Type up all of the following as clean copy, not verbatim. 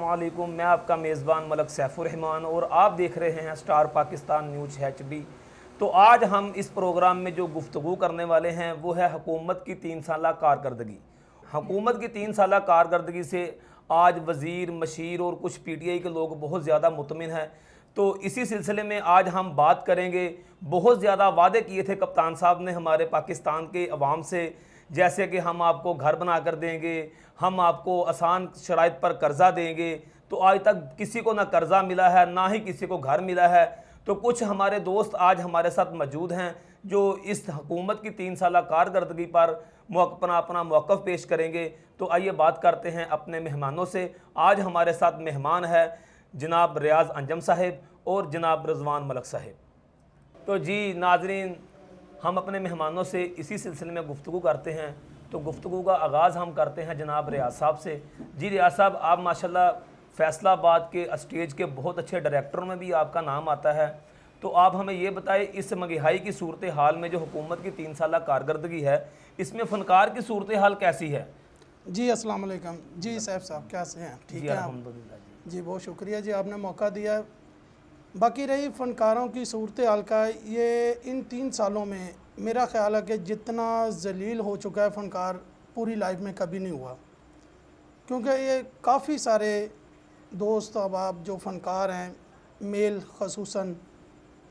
अस्सलामुअलैकुम। मैं आपका मेज़बान मलक सैफुर्रहमान और आप देख रहे हैं स्टार पाकिस्तान न्यूज़ HB। तो आज हम इस प्रोग्राम में जो गुफ्तगू करने वाले हैं वो है हुकूमत की 3 साला कारकर्दगी। हुकूमत की 3 साला कारकर्दगी से आज वज़ीर, मशीर और कुछ PTI के लोग बहुत ज़्यादा मुतमिन हैं। तो इसी सिलसिले में आज हम बात करेंगे। बहुत ज़्यादा वादे किए थे कप्तान साहब ने हमारे पाकिस्तान के अवाम से, जैसे कि हम आपको घर बना कर देंगे, हम आपको आसान शराइत पर कर्ज़ा देंगे। तो आज तक किसी को ना कर्ज़ा मिला है, ना ही किसी को घर मिला है। तो कुछ हमारे दोस्त आज हमारे साथ मौजूद हैं जो इस हुकूमत की 3 साला कारकर्दगी पर अपना मौक़िफ़ पेश करेंगे। तो आइए बात करते हैं अपने मेहमानों से। आज हमारे साथ मेहमान है जनाब रियाज़ अंजम साहिब और जनाब रज़वान मलक साहिब। तो जी नाज़रीन, हम अपने मेहमानों से इसी सिलसिले में गुफ्तगू करते हैं। तो गुफ्तगू का आगाज़ हम करते हैं जनाब रियाज़ साहब से। जी रियाज़ साहब, आप माशाल्लाह फैसलाबाद के स्टेज के बहुत अच्छे डायरेक्टरों में भी आपका नाम आता है। तो आप हमें ये बताएं, इस महंगाई की सूरत हाल में जो हुकूमत की 3 साला कारकर्दगी है, इसमें फ़नकार की सूरत हाल कैसी है? जी अस्सलाम वालेकुम। जी सैफ साहब कैसे हैं? ठीक जी है अल्हम्दुलिल्लाह। जी बहुत शुक्रिया जी, आपने मौका दिया। बाकी रही फ़नकारों की सूरत हाल का, ये इन 3 सालों में मेरा ख़्याल है कि जितना जलील हो चुका है फ़नकार पूरी लाइफ में कभी नहीं हुआ। क्योंकि ये काफ़ी सारे दोस्त अहबाब जो फ़नकार हैं, मेल ख़ुसूसन,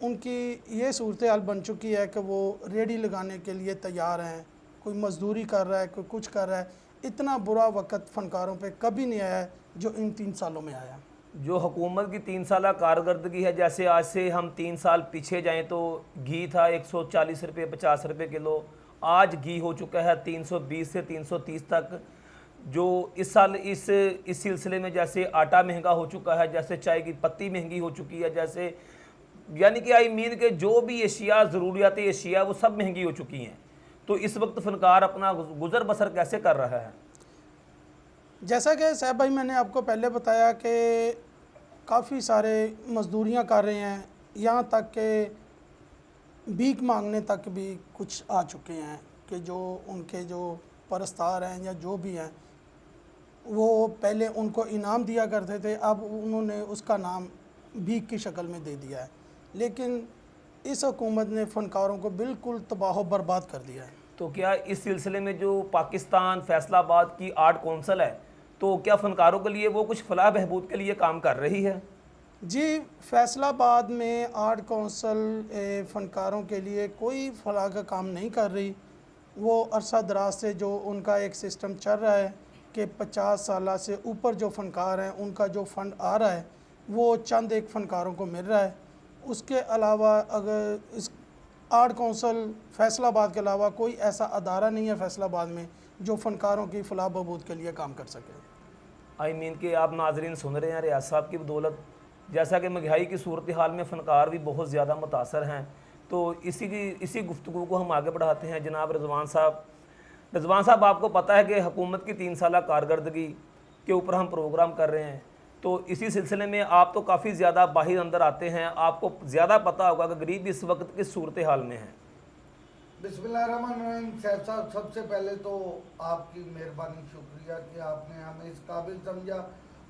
उनकी ये सूरत हाल बन चुकी है कि वो रेडी लगाने के लिए तैयार हैं। कोई मज़दूरी कर रहा है, कोई कुछ कर रहा है। इतना बुरा वक़्त फ़नकारों पे कभी नहीं आया जो इन 3 सालों में आया। जो हुकूमत की 3 साला कारकर्दगी है, जैसे आज से हम 3 साल पीछे जाएं तो घी था 140 रुपये 50 रुपये किलो। आज घी हो चुका है 320 से 330 तक। जो इस साल इस सिलसिले में जैसे आटा महंगा हो चुका है, जैसे चाय की पत्ती महंगी हो चुकी है, जैसे यानी कि आई मीन के जो भी एशिया, ज़रूरियाती एशिया, वो सब महंगी हो चुकी हैं। तो इस वक्त फ़नकार अपना गुज़र बसर कैसे कर रहा है? जैसा कि साहब भाई मैंने आपको पहले बताया कि काफ़ी सारे मज़दूरियाँ कर रहे हैं, यहाँ तक कि भीख मांगने तक भी कुछ आ चुके हैं कि जो उनके जो परस्तार हैं या जो भी हैं, वो पहले उनको इनाम दिया करते थे, अब उन्होंने उसका नाम भीख की शक्ल में दे दिया है। लेकिन इस हुकूमत ने फ़नकारों को बिल्कुल तबाह बर्बाद कर दिया है। तो क्या इस सिलसिले में जो पाकिस्तान फैसलाबाद की आर्ट कौंसल है, तो क्या फ़नकारों के लिए वो कुछ फलाह बहबूद के लिए काम कर रही है? जी, फैसलाबाद में आर्ट कौंसल फ़नकारों के लिए कोई फलाह का काम नहीं कर रही। वो अरसा दराज से जो उनका एक सिस्टम चल रहा है कि 50 साल से ऊपर जो फ़नकार हैं उनका जो फ़ंड आ रहा है वो चंद एक फ़नकारों को मिल रहा है। उसके अलावा अगर इस आर्ट कौंसल फैसलाबाद के अलावा कोई ऐसा अदारा नहीं है फैसलाबाद में जो फ़नकारों की फलाह बहबूद के लिए काम कर सके। आई मीन कि आप नाजरीन सुन रहे हैं, रियाज साहब की बदौलत जैसा कि महंगाई की सूरत हाल में फ़नकार भी बहुत ज़्यादा मुतासर हैं। तो इसी गुफ्तगू को हम आगे बढ़ाते हैं। जनाब रज़वान साहब, आपको पता है कि हुकूमत की 3 साला कारकर्दगी के ऊपर हम प्रोग्राम कर रहे हैं। तो इसी सिलसिले में आप तो काफ़ी ज़्यादा बाहिर अंदर आते हैं, आपको ज़्यादा पता होगा कि गरीब इस वक्त किस सूरत हाल में है। बिस्मिल्लाहिर्रहमानिर्रहीम। सैफ साहब, सबसे पहले तो आपकी मेहरबानी, शुक्रिया कि आपने हमें इस काबिल समझा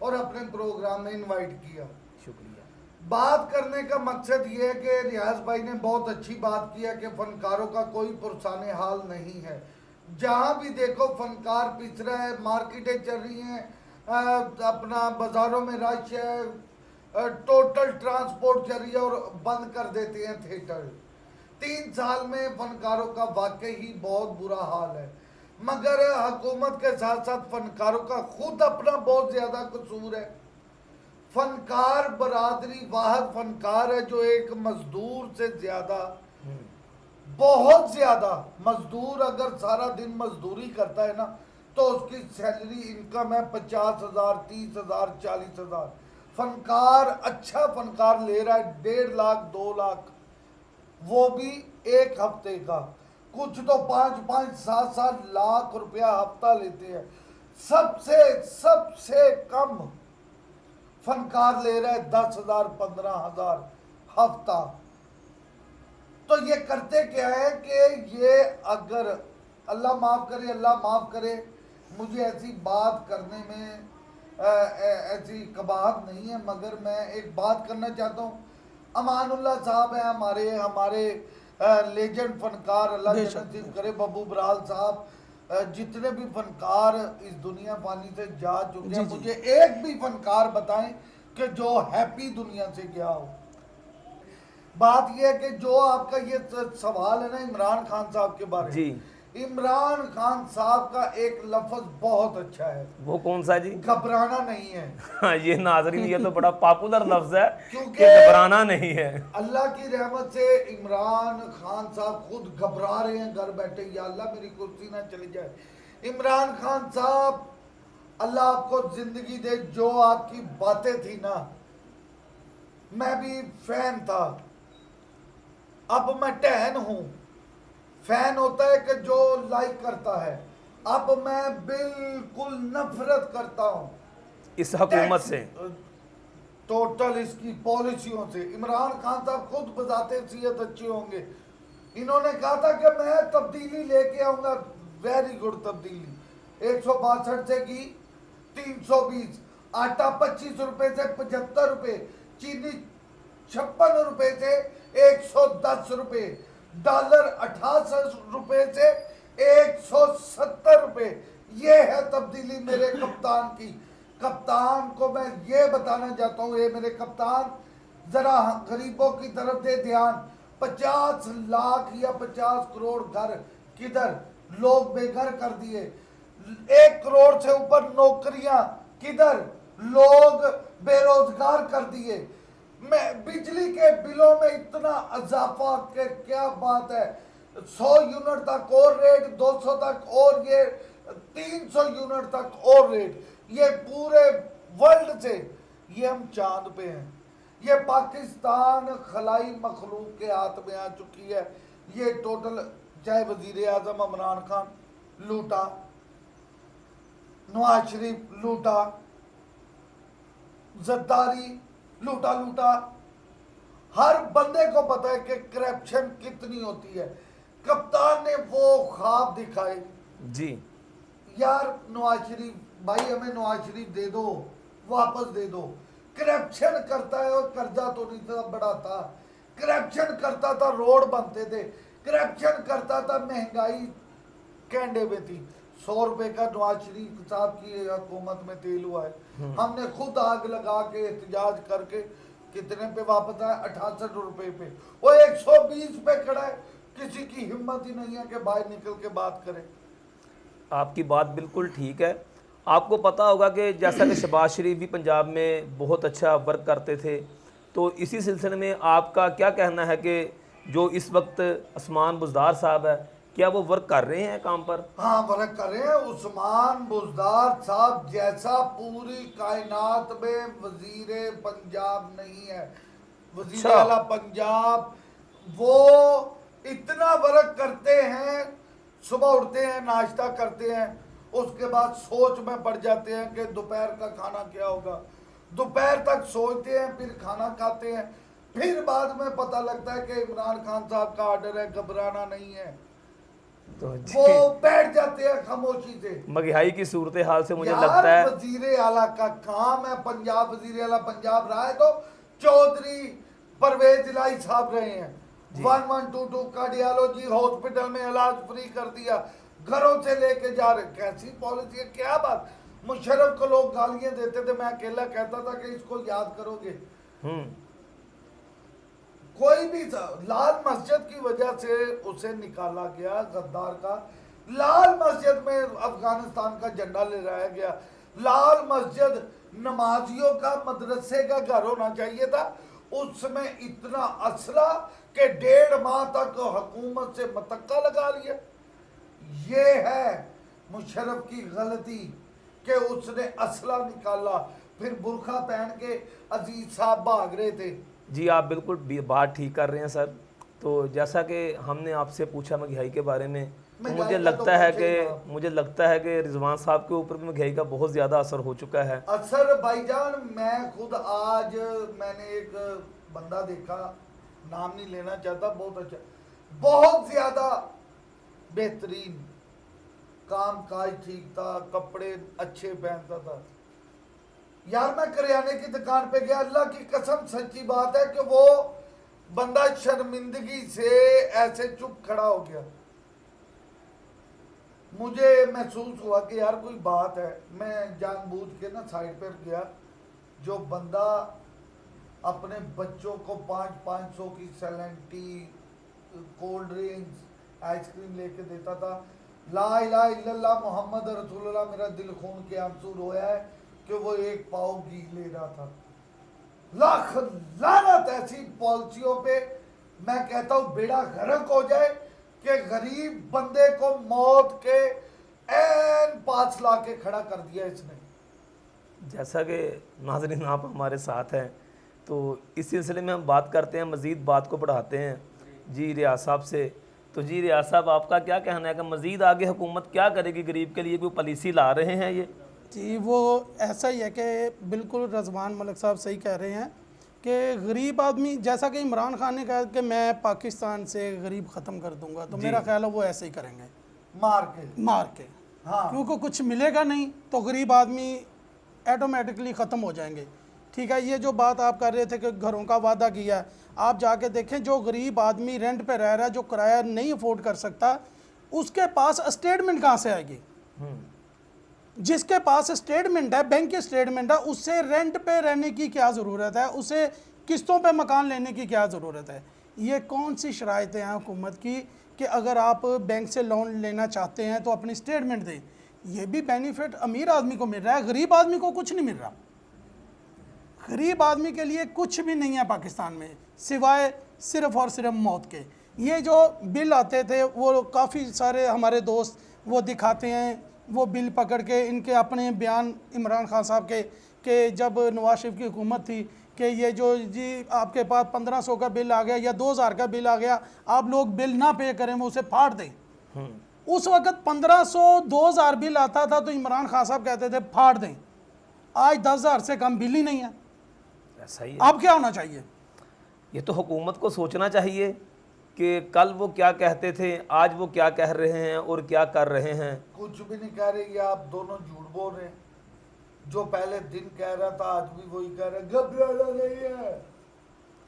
और अपने प्रोग्राम में इनवाइट किया। शुक्रिया। बात करने का मकसद ये है कि रियाज भाई ने बहुत अच्छी बात किया कि फनकारों का कोई पुरसाने हाल नहीं है। जहाँ भी देखो फनकार पिस रहा है, मार्केटें चल रही हैं, अपना बाज़ारों में रश है, टोटल ट्रांसपोर्ट चल रही है और बंद कर देते हैं थिएटर। 3 साल में फनकारों का वाकई ही बहुत बुरा हाल है। मगर हुकूमत के साथ साथ फनकारों का खुद अपना बहुत ज़्यादा कसूर है। फनकार बरादरी वाहद फनकार है जो एक मजदूर से ज़्यादा, बहुत ज़्यादा मजदूर अगर सारा दिन मजदूरी करता है ना तो उसकी सैलरी इनकम है 50,000, 30,000, 40,000। फनकार, अच्छा फनकार ले रहा है 1.5 लाख 2 लाख, वो भी एक हफ्ते का। कुछ तो 5-5, 7-7 लाख रुपया हफ्ता लेते हैं। सबसे कम फनकार ले रहा है 10,000, 15,000 हफ्ता। तो ये करते क्या है कि ये, अगर अल्लाह माफ़ करे मुझे ऐसी बात करने में ऐसी कबाहत नहीं है, मगर मैं एक बात करना चाहता हूँ। अमानुल्लाह साहब हैं हमारे लेजेंड फनकार, अल्लाह बेशक, जन्नत नसीब करे, बब्बू बराल साहब, जितने भी फनकार इस दुनिया फानी से जा चुके जी, हैं, जी। मुझे एक भी फनकार बताएं कि जो हैप्पी दुनिया से गया हो। बात यह है कि जो आपका ये सवाल है ना इमरान खान साहब के बारे जी। में, इमरान खान साहब का एक लफ्ज बहुत अच्छा है, वो कौन सा जी? घबराना नहीं है। हाँ, ये नाजरीन ये तो बड़ा पॉपुलर लफ्ज है क्योंकि कि घबराना नहीं है। अल्लाह की रहमत से इमरान खान साहब खुद घबरा रहे हैं घर बैठे, या अल्लाह मेरी कुर्सी ना चली जाए। इमरान खान साहब, अल्लाह आपको जिंदगी दे, जो आपकी बातें थी ना, मैं भी फैन था, अब मैं टहन हूं। फैन होता है कि जो लाइक करता है, अब मैं बिल्कुल नफरत करता हूं इस हुकूमत से। टोटल इसकी पॉलिसियों से। इमरान खान साहब खुद बताते सीयत अच्छे होंगे, इन्होंने कहा था कि मैं तब्दीली लेके आऊंगा, वेरी गुड तब्दीली। 162 से की 320, आटा 25 रुपए से 75 रुपए, चीनी 56 रुपए से 110 रुपए, डॉलर 68 रुपए से 170 रुपए। ये है तब्दीली मेरे कप्तान की। कप्तान को मैं ये बताना चाहता हूँ, ये मेरे कप्तान, जरा गरीबों की तरफ दे ध्यान। 50 लाख या 50 करोड़ घर किधर लोग बेघर कर दिए, 1 करोड़ से ऊपर नौकरियां किधर लोग बेरोजगार कर दिए। मैं बिजली के बिलों में इतना इजाफा के क्या बात है, 100 यूनिट तक और रेट, 200 तक और ये 300 यूनिट तक और रेट। ये पूरे वर्ल्ड से, ये हम चांद पे हैं। ये पाकिस्तान खलाई मखलूक के हाथ में आ चुकी है। ये टोटल, चाहे वजीर आजम इमरान खान लूटा, नवाज शरीफ लूटा, जद्दारी लूटा, हर बंदे को पता है कि करप्शन कितनी होती है। कप्तान ने वो ख्वाब दिखाए जी। यार, नवाज शरीफ भाई, हमें नवाज शरीफ दे दो, वापस दे दो। करप्शन करता है, और कर्जा तो नहीं था बढ़ाता, करप्शन करता था, रोड बनते थे, करप्शन करता था, महंगाई कैंडे में थी। 100 रुपए का नवाज शरीफ साहब की हुकूमत में तेल हुआ है। हमने खुद आग लगा के एहतजाज करके कितने पे वापस आए, 68 रुपए पे। वो 120 पे खड़ा है, किसी की हिम्मत ही नहीं है कि बाहर निकल के बात करे। आपकी बात बिल्कुल ठीक है। आपको पता होगा कि जैसा कि शहबाज शरीफ भी पंजाब में बहुत अच्छा वर्क करते थे, तो इसी सिलसिले में आपका क्या कहना है कि जो इस वक्त उस्मान बुज़दार साहब है, क्या वो वर्क कर रहे हैं काम पर? हाँ, वर्क कर रहे हैं। उस्मान बुज़दार साहब जैसा पूरी कायनात में वजीर पंजाब नहीं है। वजीर आला पंजाब, वो इतना वर्क करते हैं, सुबह उठते हैं, नाश्ता करते हैं, उसके बाद सोच में पड़ जाते हैं कि दोपहर का खाना क्या होगा। दोपहर तक सोचते हैं, फिर खाना खाते हैं, फिर बाद में पता लगता है कि इमरान खान साहब का ऑर्डर है, घबराना नहीं है। तो वो बैठ जाते हैं खामोशी से। महंगाई की सूरत हाल से मुझे यार, लगता है वजीर आला का काम है पंजाब, वजीर आला पंजाब रहा है तो चौधरी परवेज इलाही साहब रहे हैं। 1122 कार्डियोलॉजी हॉस्पिटल में इलाज फ्री कर दिया, घरों से लेके जा रहे। कैसी पॉलिसी है, क्या बात। मुशर्रफ को लोग गालियां देते थे, मैं अकेला कहता था कि इसको याद करोगे। कोई भी लाल मस्जिद की वजह से उसे निकाला गया, गद्दार का। लाल मस्जिद में अफगानिस्तान का झंडा लहराया गया। लाल मस्जिद नमाजियों का, मदरसे का घर होना चाहिए था। उसमें इतना असला कि 1.5 माह तक हुकूमत से मतक्का लगा लिया। ये है मुशर्रफ की गलती कि उसने असला निकाला, फिर बुरखा पहन के अजीज साहब भाग रहे थे। जी, आप बिल्कुल बात ठीक कर रहे हैं सर। तो जैसा कि हमने आपसे पूछा महंगाई के बारे में, तो मुझे लगता है कि रिजवान साहब के ऊपर भी महंगाई का बहुत ज़्यादा असर हो चुका है। असर भाईजान, मैं खुद आज मैंने एक बंदा देखा, नाम नहीं लेना चाहता, बहुत अच्छा, बहुत ज़्यादा बेहतरीन, काम काज ठीक था, कपड़े अच्छे पहनता था। यार मैं करियाने की दुकान पे गया, अल्लाह की कसम सच्ची बात है कि वो बंदा शर्मिंदगी से ऐसे चुप खड़ा हो गया। मुझे महसूस हुआ कि यार कोई बात है। मैं जानबूझ के ना साइड पर गया। जो बंदा अपने बच्चों को 500 की सैलेंटी, कोल्ड ड्रिंक्स, आइसक्रीम लेके देता था, ला इलाहा इल्लल्लाह मोहम्मद रसूलुल्लाह, मेरा दिल खून के आंसू रोया है कि वो एक पाव घी ले रहा था। लाख लानत ऐसी पॉलिसियों पे। मैं कहता हूँ बेड़ा गर्क हो जाए कि गरीब बंदे को मौत के एन पास ला के खड़ा कर दिया इसने। जैसा कि नाज़रीन आप हमारे साथ हैं, तो इस सिलसिले में हम बात करते हैं, मज़ीद बात को बढ़ाते हैं जी रियाज साहब से। तो जी रियाज साहब, आपका क्या कहना है कि मज़ीद आगे हुकूमत क्या करेगी गरीब के लिए? कोई पॉलिसी ला रहे हैं ये? जी वो ऐसा ही है कि बिल्कुल रज़वान मलिक साहब सही कह रहे हैं कि गरीब आदमी, जैसा कि इमरान खान ने कहा कि मैं पाकिस्तान से गरीब ख़त्म कर दूंगा, तो मेरा ख्याल है वो ऐसे ही करेंगे, मार के। हाँ। क्योंकि कुछ मिलेगा नहीं तो गरीब आदमी ऑटोमेटिकली ख़त्म हो जाएंगे। ठीक है, ये जो बात आप कर रहे थे कि घरों का वादा किया, आप जाके देखें जो गरीब आदमी रेंट पे रह रहा है, जो किराया नहीं अफोर्ड कर सकता, उसके पास स्टेटमेंट कहाँ से आएगी? जिसके पास स्टेटमेंट है, बैंक की स्टेटमेंट है, उससे रेंट पे रहने की क्या ज़रूरत है? उसे किस्तों पे मकान लेने की क्या ज़रूरत है? ये कौन सी शराइतें हैं हुकूमत की कि अगर आप बैंक से लोन लेना चाहते हैं तो अपनी स्टेटमेंट दें? ये भी बेनिफिट अमीर आदमी को मिल रहा है, गरीब आदमी को कुछ नहीं मिल रहा। गरीब आदमी के लिए कुछ भी नहीं है पाकिस्तान में सिवाय सिर्फ़ और सिर्फ मौत के। ये जो बिल आते थे वो काफ़ी सारे हमारे दोस्त वो दिखाते हैं, वो बिल पकड़ के इनके अपने बयान इमरान खान साहब के कि जब नवाज शरीफ की हुकूमत थी कि ये जो जी आपके पास 1500 का बिल आ गया या 2000 का बिल आ गया, आप लोग बिल ना पे करें, वो उसे फाड़ दें। उस वक़्त 1500 2000 बिल आता था तो इमरान खान साहब कहते थे फाड़ दें। आज 10,000 से कम बिल ही नहीं है। सही है। अब क्या होना चाहिए? ये तो हुकूमत को सोचना चाहिए कि कल वो क्या कहते थे, आज वो क्या कह रहे हैं और क्या कर रहे हैं। कुछ भी नहीं कह रहे, ये आप दोनों झूठ बोल रहे हैं। जो पहले दिन कह रहा था आज भी वही कह रहा है, घबराना नहीं है,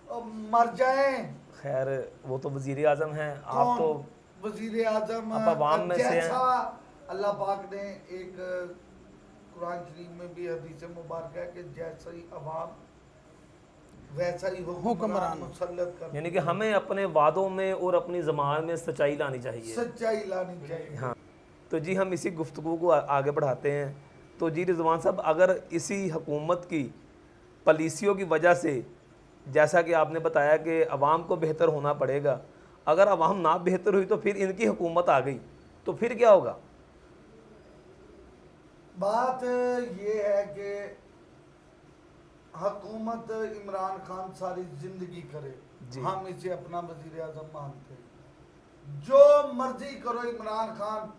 अब मर जाएं। खैर वो तो वजीर आजम हैं, आप तो वजीर आजम आप अवाम में से हैं। जैसा अल्लाह पाक ने एक कुरान शरीफ में भी हदीस मुबारक है कि जैसा ही अवाम वैसा ही हुक्मरान मुसल्लत कर। यानी कि हमें अपने वादों में और अपनी ज़बान में सच्चाई लानी चाहिए। सच्चाई लानी चाहिए। हाँ, तो जी हम इसी गुफ्तगू को आगे बढ़ाते हैं। तो जी रिजवान साहब, अगर इसी हुकूमत की पॉलिसियों की वजह से, जैसा कि आपने बताया कि अवाम को बेहतर होना पड़ेगा, अगर अवाम ना बेहतर हुई तो फिर इनकी हुकूमत आ गई तो फिर क्या होगा? बात ये है कि हुकूमत इमरान खान सारी जिंदगी करे, हम इसे अपना वजीर आजम मानते हैं। जो मर्जी करो इमरान खान,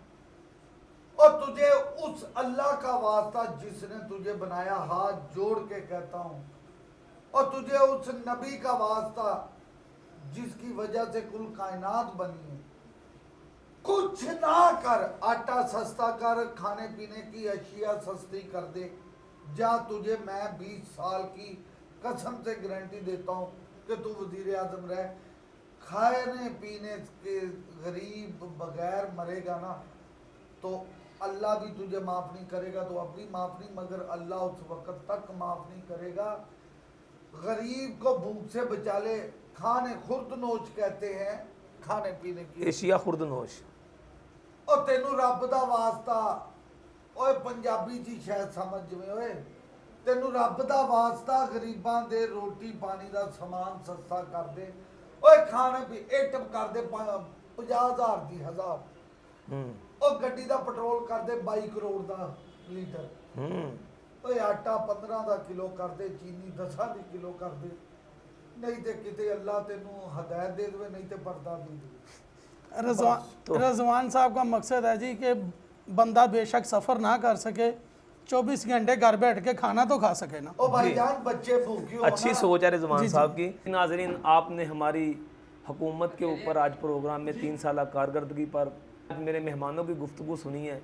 और तुझे उस अल्लाह का वास्ता जिसने तुझे बनाया, हाथ जोड़ के कहता हूं, और तुझे उस नबी का वास्ता जिसकी वजह से कुल कायनात बनी है, कुछ ना कर, आटा सस्ता कर, खाने पीने की अशिया सस्ती कर दे। जा, तुझे मैं 20 साल की कसम से गारंटी देता हूं कि तू वजीर आजम रह, खाने पीने के गरीब बगैर मरेगा ना तो अल्लाह भी तुझे माफ़ नहीं करेगा, तो अब भी माफ़ नहीं, मगर अल्लाह उस वक़्त तक माफ़ नहीं करेगा। गरीब को भूख से बचा ले। खाने खुर्दनोश कहते हैं खाने पीने की, एशिया खुर्दनोश। और तेनू रब दा वास्ता, ओए पंजाबी जी शायद समझ में, ओए तेनू रब दा वास्ता गरीबां दे रोटी पानी दा समान सस्ता कर दे। ओए खाने भी एटम कर दे 50,000 दी 1000, और गड्डी दा पेट्रोल कर दे 22 करोड़ दा लीटर। ओए आटा 15 दा किलो कर दे, चीनी 10 दी किलो कर दे, नहीं ते किते अल्लाह तेनू हदायत दे दे, नहीं ते पर्दा दे दे। रज़वान साहब का मकसद है जी कि बंदा बेशक सफ़र ना कर सके, 24 घंटे घर बैठ के खाना तो खा सके ना। ओ भाईजान, बच्चे भूखे हो अच्छी ना। सोच है रिजवान साहब की। नाजरीन, आपने हमारी हुकूमत के ऊपर आज प्रोग्राम में 3 साल कारकर्दगी पर मेरे मेहमानों की गुफ्तगू सुनी है।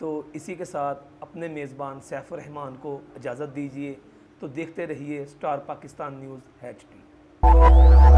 तो इसी के साथ अपने मेज़बान सैफुर रहमान को इजाज़त दीजिए। तो देखते रहिए स्टार पाकिस्तान न्यूज़ HD।